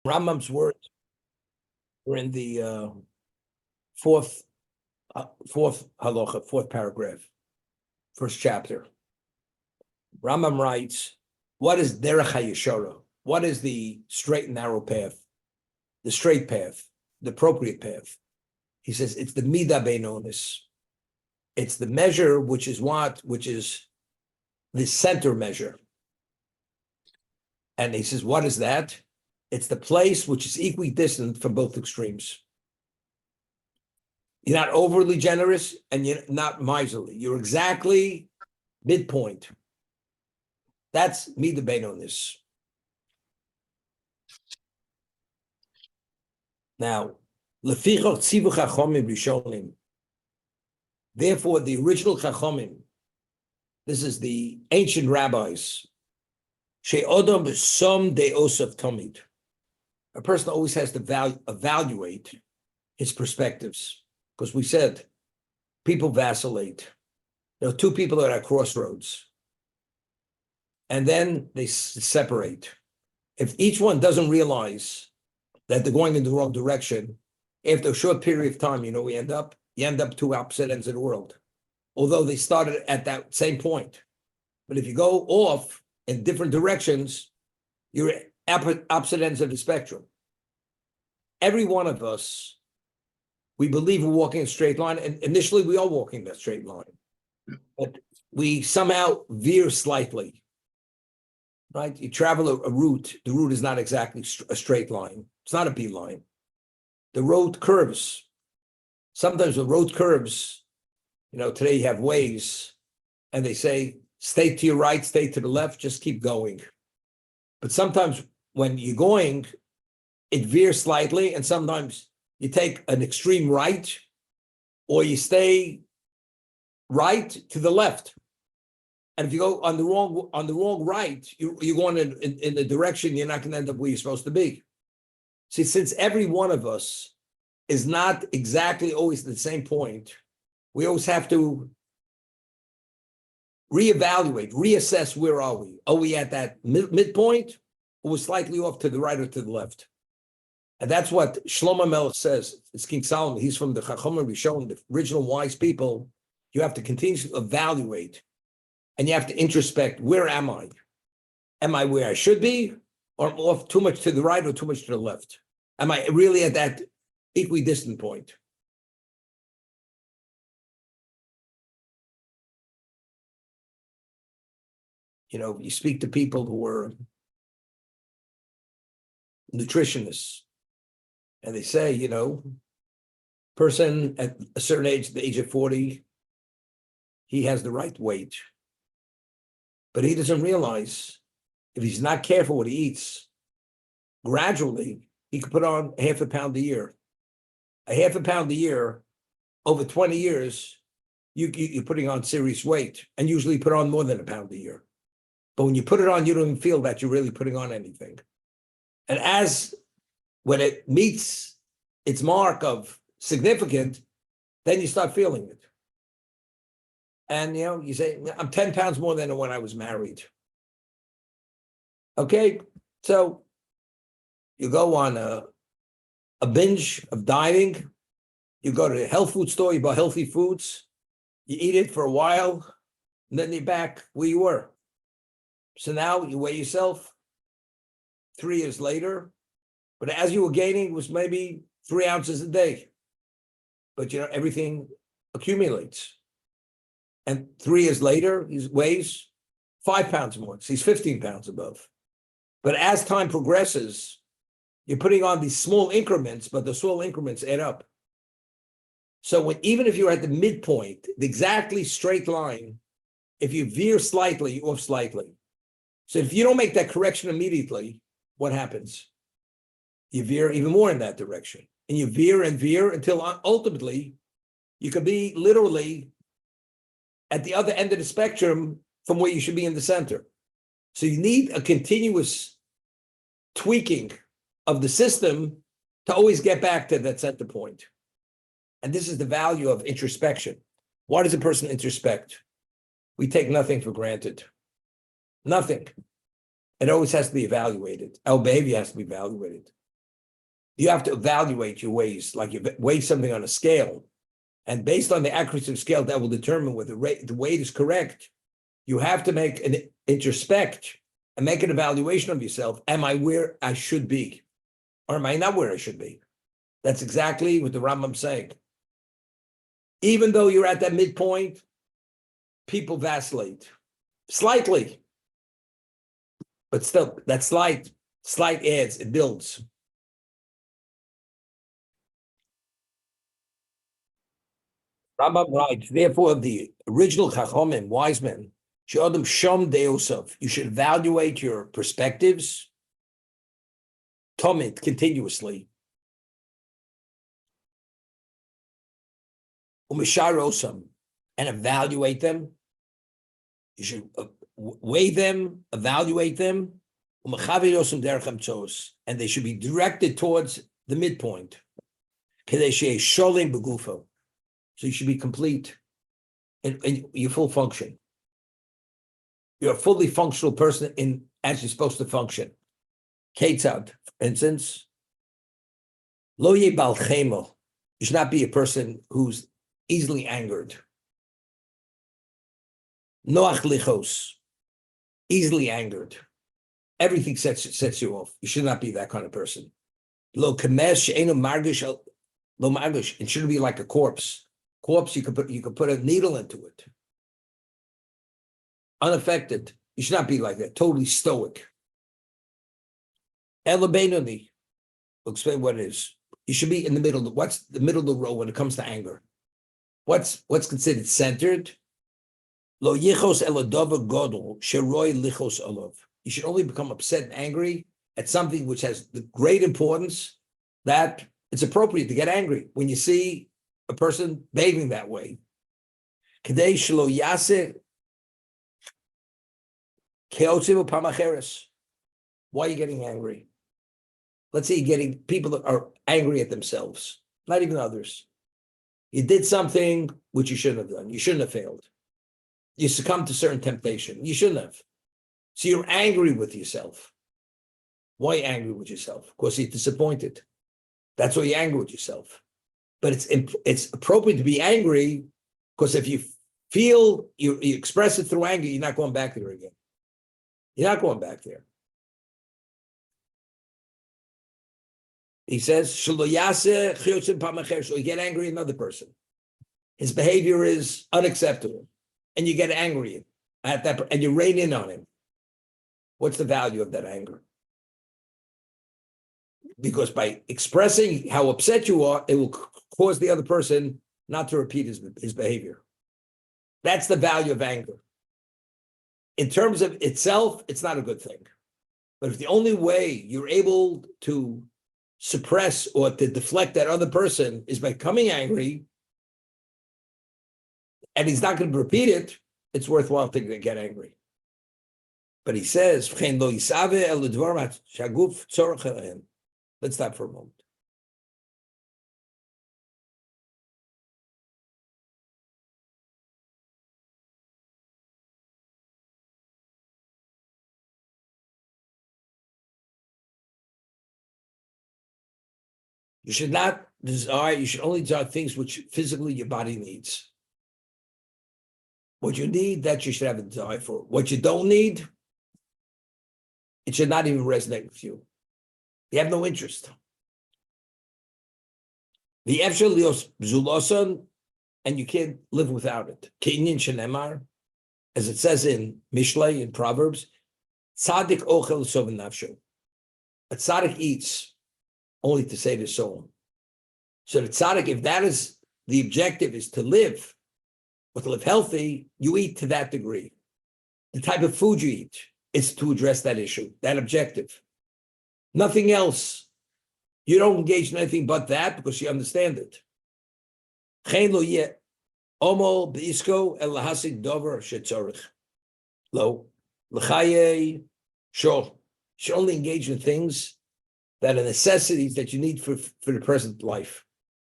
Rambam's words are in the fourth halacha, fourth paragraph, first chapter. Rambam writes, what is derech hayeshara? What is the straight and narrow path? The straight path, the appropriate path. He says it's the midah beinonis. It's the measure, which is what? Which is the center measure. And he says, what is that? It's the place which is equidistant from both extremes. You're not overly generous and you're not miserly. You're exactly midpoint. That's midah beinonis. Now, lefichot tzivu chachomim rishonim. Therefore, the original chachomim, this is the ancient rabbis, she'odom som Deios of tamid. A person always has to evaluate his perspectives, because we said people vacillate. There are two people at a crossroads, and then they separate. If each one doesn't realize that they're going in the wrong direction, after a short period of time, you end up two opposite ends of the world, although they started at that same point. But if you go off in different directions, you're at opposite ends of the spectrum. Every one of us, we believe we're walking a straight line, and initially we are walking that straight line, but we somehow veer slightly, right? You travel a route, the route is not exactly a straight line. It's not a beeline. The road curves. Sometimes the road curves, today you have ways, and they say, stay to your right, stay to the left, just keep going. But sometimes when you're going, it veers slightly, and sometimes you take an extreme right, or you stay right to the left. And if you go on the wrong right, you're going in the direction you're not going to end up where you're supposed to be. See, since every one of us is not exactly always at the same point, we always have to reevaluate, reassess, where are we? Are we at that midpoint, or we're slightly off to the right or to the left? And that's what Shlomo Melech says. It's King Solomon. He's from the Chachomim Rishon, the original wise people. You have to continue to evaluate, and you have to introspect. Where am I? Am I where I should be, or am I off too much to the right or too much to the left? Am I really at that equidistant point? You speak to people who are nutritionists, and they say, person at a certain age, the age of 40, he has the right weight, but he doesn't realize if he's not careful what he eats, gradually he could put on half a pound a year. A half a pound a year, over 20 years, you're putting on serious weight, and usually put on more than a pound a year. But when you put it on, you don't even feel that you're really putting on anything. And when it meets its mark of significant, then you start feeling it. And, you say, I'm 10 pounds more than when I was married. Okay, so you go on a binge of dieting. You go to a health food store, you buy healthy foods, you eat it for a while, and then you're back where you were. So now you weigh yourself 3 years later, but as you were gaining, it was maybe 3 ounces a day. But everything accumulates. And 3 years later, he weighs 5 pounds more. So he's 15 pounds above. But as time progresses, you're putting on these small increments, but the small increments add up. So even if you're at the midpoint, the exactly straight line, if you veer slightly, you're off slightly. So if you don't make that correction immediately, what happens? You veer even more in that direction. And you veer and veer until ultimately you could be literally at the other end of the spectrum from where you should be in the center. So you need a continuous tweaking of the system to always get back to that center point. And this is the value of introspection. Why does a person introspect? We take nothing for granted. Nothing. It always has to be evaluated. Our behavior has to be evaluated. You have to evaluate your ways, like you weigh something on a scale. And based on the accuracy of the scale, that will determine whether the weight is correct. You have to make an introspect and make an evaluation of yourself. Am I where I should be? Or am I not where I should be? That's exactly what the Rambam is saying. Even though you're at that midpoint, people vacillate slightly, but still that slight adds, it builds. Rambam writes, therefore, the original Chachomim, wise men, She'odam Shom Deosov, you should evaluate your perspectives, Tomit, continuously. Umishar and evaluate them. You should weigh them, evaluate them, and they should be directed towards the midpoint. So you should be complete in your full function. You're a fully functional person as you're supposed to function. Ketzad, for instance, lo ye bal chemo. You should not be a person who's easily angered. Noach lichos, easily angered. Everything sets you off. You should not be that kind of person. Lo kamesh she'enu margish lo margish. It shouldn't be like a corpse. Corpse, you could put a needle into it. Unaffected. You should not be like that. Totally stoic. Elabenoni. We'll explain what it is. You should be in the middle. What's the middle of the row when it comes to anger? What's considered centered? Lo yichos eladova godol sheroi lichos olav. You should only become upset and angry at something which has the great importance that it's appropriate to get angry when you see a person behaving that way. Kadei shelo yaseh keotziv pamacheres. Why are you getting angry? Let's say you're getting people that are angry at themselves, not even others. You did something which you shouldn't have done. You shouldn't have failed. You succumbed to certain temptation. You shouldn't have. So you're angry with yourself. Why are you angry with yourself? Because you're disappointed. That's why you're angry with yourself. But it's appropriate to be angry because if you feel you express it through anger, you're not going back there again. You're not going back there. He says, so you get angry at another person. His behavior is unacceptable. And you get angry at that, and you rein in on him. What's the value of that anger? Because by expressing how upset you are, it will cause the other person not to repeat his behavior. That's the value of anger. In terms of itself, it's not a good thing. But if the only way you're able to suppress or to deflect that other person is by becoming angry, and he's not going to repeat it, it's worthwhile to get angry. But he says, let's stop for a moment. You should not desire, you should only desire things which physically your body needs. What you need, that you should have a desire for. What you don't need, it should not even resonate with you. You have no interest. The efshel zulasan, and you can't live without it. Kinyan shenemar, as it says in Mishlei, in Proverbs, tzaddik ochel soven nafsho. A tzaddik eats only to save his soul. So the tzaddik, if that is the objective, is to live, but to live healthy, you eat to that degree. The type of food you eat is to address that issue, that objective. Nothing else. You don't engage in anything but that because you understand it. Omo beisko el lahasig dover shetzorich. Lo l'chaye shor. You should only engage in things that are necessities that you need for the present life,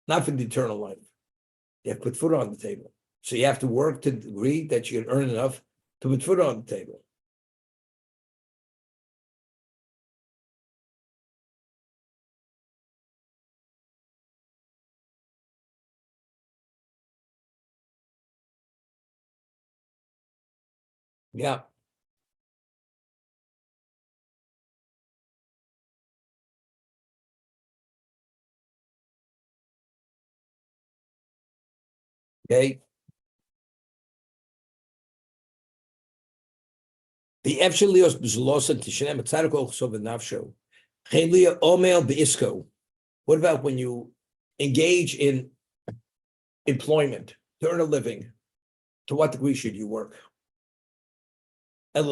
not for the eternal life. You have to put food on the table. So you have to work to the degree that you can earn enough to put food on the table. Yeah. Okay. The Efshelios B'Zlosa Tishenem Tzadik Ochsov Nafsho. Chelia Omel B'isko. What about when you engage in employment to earn a living? To what degree should you work? Should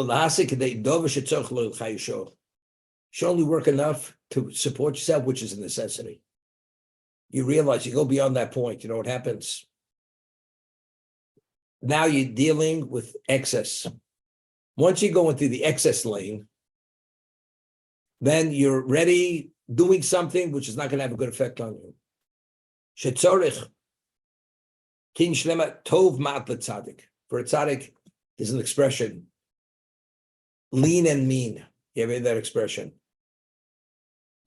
only work enough to support yourself, which is a necessity. You realize you go beyond that point. You know what happens? Now you're dealing with excess. Once you go into the excess lane, then you're ready doing something which is not going to have a good effect on you. Shetzorich kin shlema tov mat tzaddik. For a tzaddik, there's an expression: lean and mean. You ever heard that expression?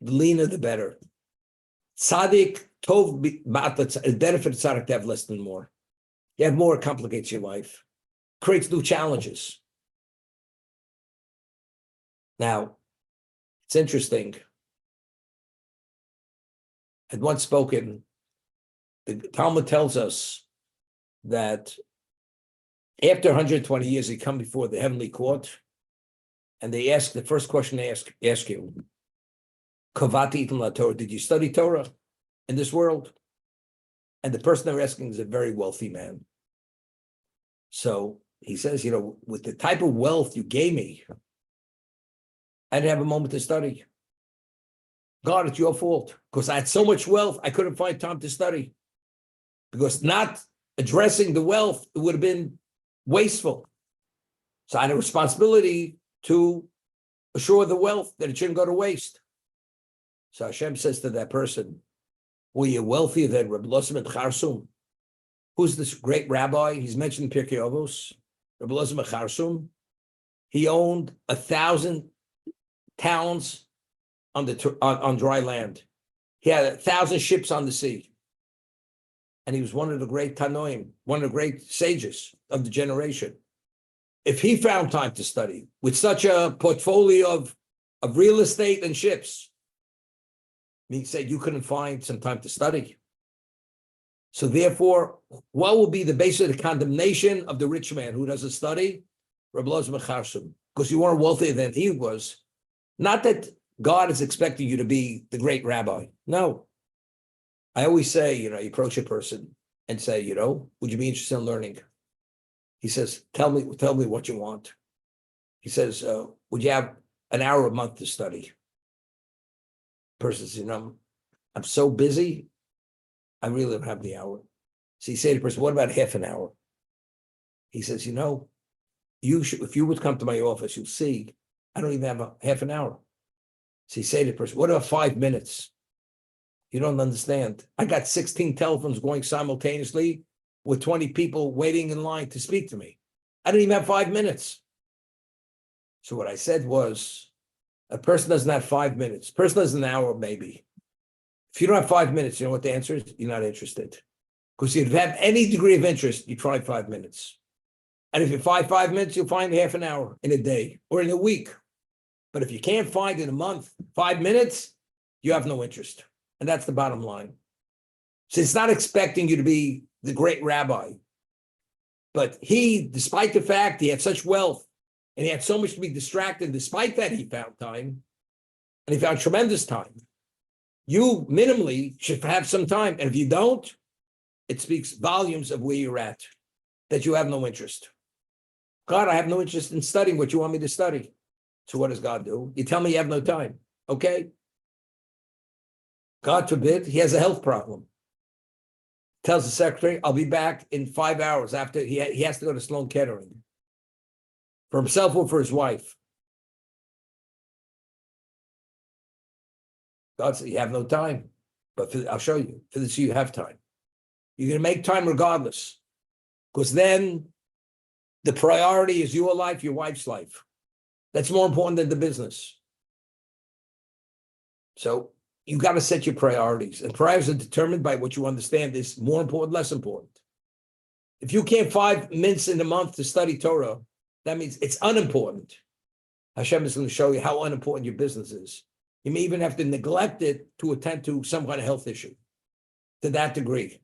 The leaner, the better. Tzaddik tov mat tzaddik. It's better for the tzaddik to have less than more. You have more, it complicates your life, creates new challenges. Now, it's interesting. I'd once spoken, the Talmud tells us that after 120 years, they come before the heavenly court, and they ask, the first question they ask you, Kavati Itan La Torah, did you study Torah in this world? And the person they're asking is a very wealthy man. So he says, with the type of wealth you gave me, I didn't have a moment to study. God, it's your fault. Because I had so much wealth, I couldn't find time to study. Because not addressing the wealth, it would have been wasteful. So I had a responsibility to assure the wealth that it shouldn't go to waste. So Hashem says to that person, well, you're wealthier than Rabbi Losam and Charsum. Who's this great rabbi? He's mentioned in Pirkei Avos. Rabbi Losam and Charsum. He owned 1,000 towns on dry land. He had 1,000 ships on the sea. And he was one of the great Tanoim, one of the great sages of the generation. If he found time to study with such a portfolio of real estate and ships, he said you couldn't find some time to study. So therefore, what will be the basis of the condemnation of the rich man who doesn't study? Rabbi Lozman Charsum, because you weren't wealthier than he was. Not that God is expecting you to be the great rabbi. No. I always say, you approach a person and say, would you be interested in learning? He says, tell me what you want. He says, would you have an hour a month to study? Person says, I'm so busy, I really don't have the hour. So you say to the person, what about half an hour? He says, you should, if you would come to my office, you'll see, I don't even have a half an hour. So you say to the person, what about 5 minutes? You don't understand. I got 16 telephones going simultaneously with 20 people waiting in line to speak to me. I didn't even have 5 minutes. So what I said was, a person doesn't have 5 minutes. A person has an hour, maybe. If you don't have 5 minutes, you know what the answer is? You're not interested. Because if you have any degree of interest, you try 5 minutes. And if you find 5 minutes, you'll find half an hour in a day or in a week. But if you can't find in a month 5 minutes, you have no interest. And that's the bottom line. So it's not expecting you to be the great rabbi. But he, despite the fact he had such wealth and he had so much to be distracted, despite that he found time, and he found tremendous time. You minimally should have some time. And if you don't, it speaks volumes of where you're at, that you have no interest. God, I have no interest in studying what you want me to study. So what does God do? You tell me you have no time. Okay. God forbid, he has a health problem. Tells the secretary, I'll be back in 5 hours after he has to go to Sloan Kettering. For himself or for his wife. God said, you have no time. But I'll show you. For this, you have time. You're going to make time regardless. Because then the priority is your life, your wife's life. That's more important than the business. So you got to set your priorities. And priorities are determined by what you understand is more important, less important. If you can't 5 minutes in a month to study Torah, That means it's unimportant. Hashem is going to show you how unimportant your business is. You may even have to neglect it to attend to some kind of health issue to that degree.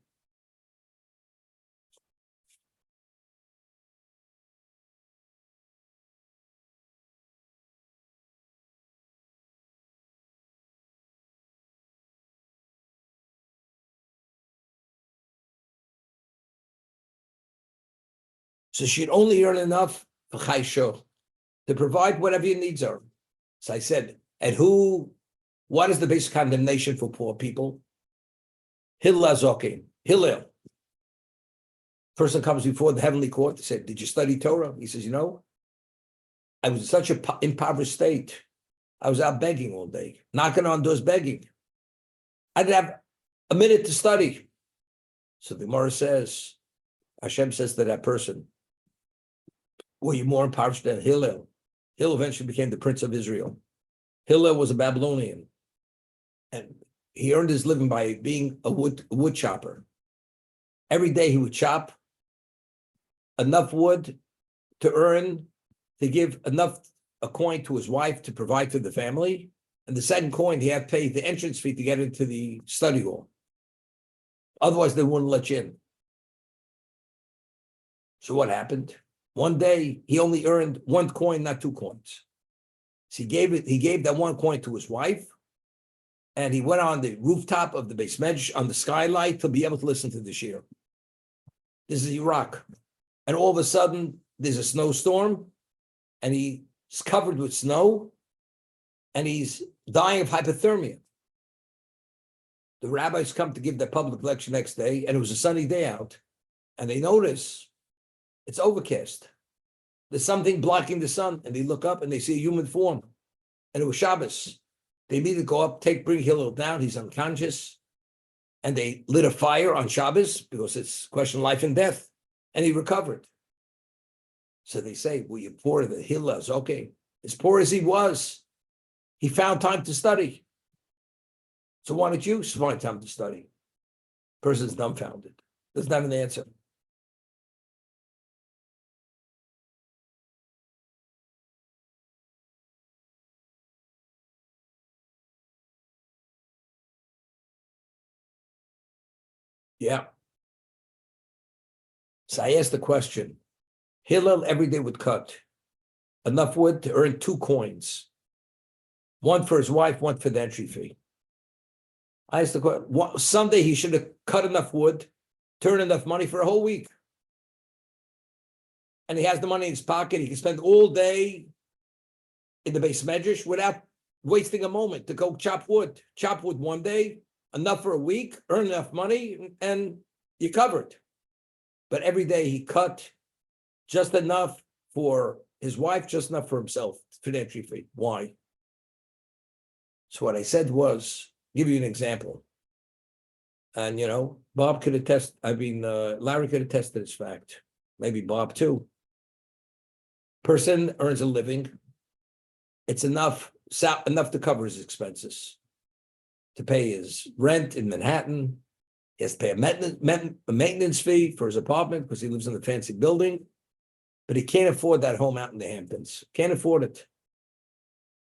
So she'd only earn enough for chaysho to provide whatever your needs are. So I said, what is the basic condemnation for poor people? Hillel Zokin, Hillel. Person comes before the heavenly court. They said, did you study Torah? He says, I was in such an impoverished state. I was out begging all day, knocking on doors begging. I didn't have a minute to study. So the Gemara says, Hashem says to that person, were you more impoverished than Hillel? Hillel eventually became the prince of Israel. Hillel was a Babylonian, and he earned his living by being a wood chopper. Every day he would chop enough wood to give a coin to his wife to provide for the family, and the second coin he had to pay the entrance fee to get into the study hall. Otherwise, they wouldn't let you in. So what happened? One day he only earned one coin, not two coins. So he gave that one coin to his wife, and he went on the rooftop of the Beis Medrash on the skylight to be able to listen to the shir. This is Iraq. And all of a sudden there's a snowstorm, and he's covered with snow, and he's dying of hypothermia. The rabbis come to give their public lecture next day, and it was a sunny day out, and they notice it's overcast. There's something blocking the sun, and they look up and they see a human form, and it was Shabbos. They immediately go up, bring Hillel down. He's unconscious, and they lit a fire on Shabbos because it's a question of life and death, and he recovered. So they say, "Well, you're poor." The Hillel's okay. As poor as he was, he found time to study. So why don't you find time to study? Person's dumbfounded. Doesn't have an answer. Yeah. So I asked the question. Hillel every day would cut enough wood to earn 2 coins. One for his wife, one for the entry fee. I asked the question, someday he should have cut enough wood to earn enough money for a whole week. And he has the money in his pocket. He can spend all day in the Beis Medrash without wasting a moment to go chop wood. Chop wood one day, enough for a week, earn enough money, and you're covered. But every day he cut just enough for his wife, just enough for himself for the entry fee. Why? So what I said was, give you an example. And, Bob could attest, Larry could attest to this fact. Maybe Bob too. Person earns a living. It's enough to cover his expenses. To pay his rent in Manhattan. He has to pay a maintenance fee for his apartment because he lives in a fancy building. But he can't afford that home out in the Hamptons. Can't afford it.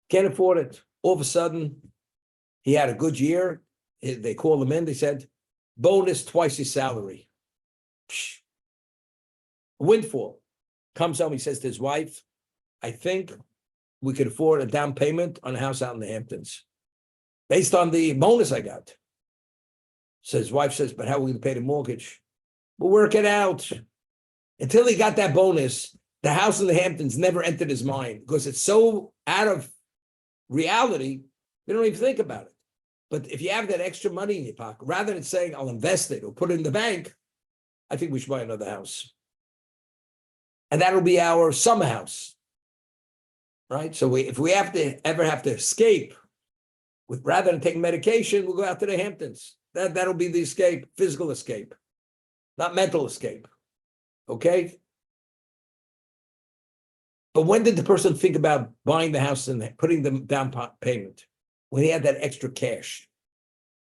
Can't afford it. All of a sudden, he had a good year. They called him in. They said, bonus twice his salary. Psh. Windfall. Comes home, he says to his wife, I think we could afford a down payment on a house out in the Hamptons based on the bonus I got. So his wife says, but how are we going to pay the mortgage? We'll work it out. Until he got that bonus, the house in the Hamptons never entered his mind because it's so out of reality, they don't even think about it. But if you have that extra money in your pocket, rather than saying, I'll invest it or put it in the bank, I think we should buy another house. And that'll be our summer house, right? So if we ever have to escape, rather than taking medication, we'll go out to the Hamptons. That'll be the escape, physical escape, not mental escape. Okay? But when did the person think about buying the house and putting the down payment? When he had that extra cash.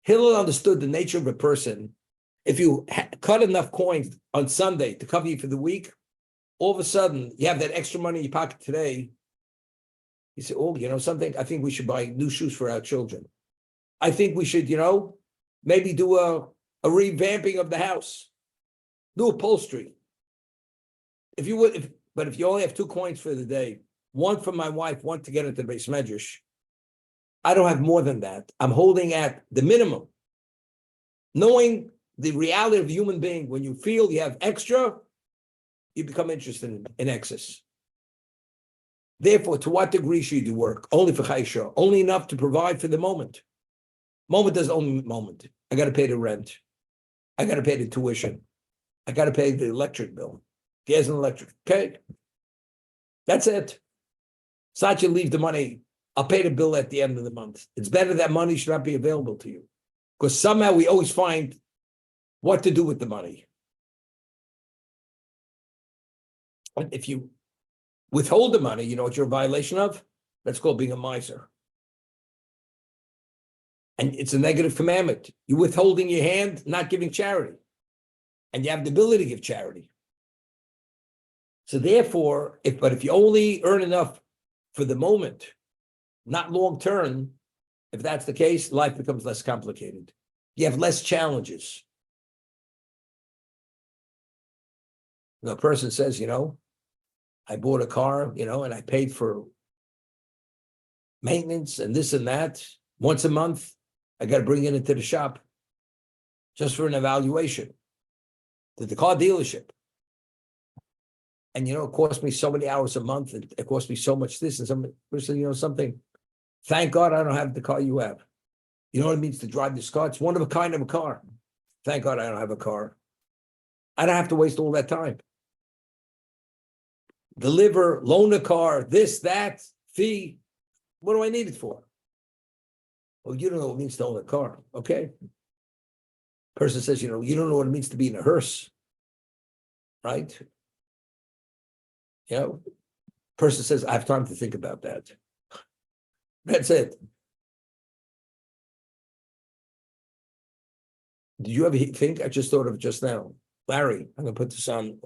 Hillel understood the nature of a person. If you cut enough coins on Sunday to cover you for the week, all of a sudden you have that extra money in your pocket today. You say, oh, you know something? I think we should buy new shoes for our children. I think we should, maybe do a revamping of the house, new upholstery. If you only have 2 coins for the day, one for my wife, one to get into the Beis Medrash, I don't have more than that. I'm holding at the minimum. Knowing the reality of a human being, when you feel you have extra, you become interested in excess. Therefore, to what degree should you do work? Only for Chaysha, only enough to provide for the moment. Moment does only moment. I got to pay the rent. I got to pay the tuition. I got to pay the electric bill. Gas and electric. Okay. That's it. It's not you leave the money. I'll pay the bill at the end of the month. It's better that money should not be available to you. Because somehow we always find what to do with the money. And if you withhold the money, you know what you're a violation of? That's called being a miser. And it's a negative commandment. You're withholding your hand, not giving charity. And you have the ability to give charity. So therefore, if you only earn enough for the moment, not long term, if that's the case, life becomes less complicated. You have less challenges. The person says, I bought a car, and I paid for maintenance and this and that. Once a month, I got to bring it into the shop just for an evaluation to the car dealership. And, it cost me so many hours a month. And it cost me so much this and something. Thank God I don't have the car you have. You know what it means to drive this car? It's one of a kind of a car. Thank God I don't have a car. I don't have to waste all that time. Deliver, loan a car, this, that, fee. What do I need it for? Well, you don't know what it means to own a car. Okay. Person says, you don't know what it means to be in a hearse. Right? Person says, I have time to think about that. That's it. Did you ever think? I just thought of it just now. Larry, I'm going to put this on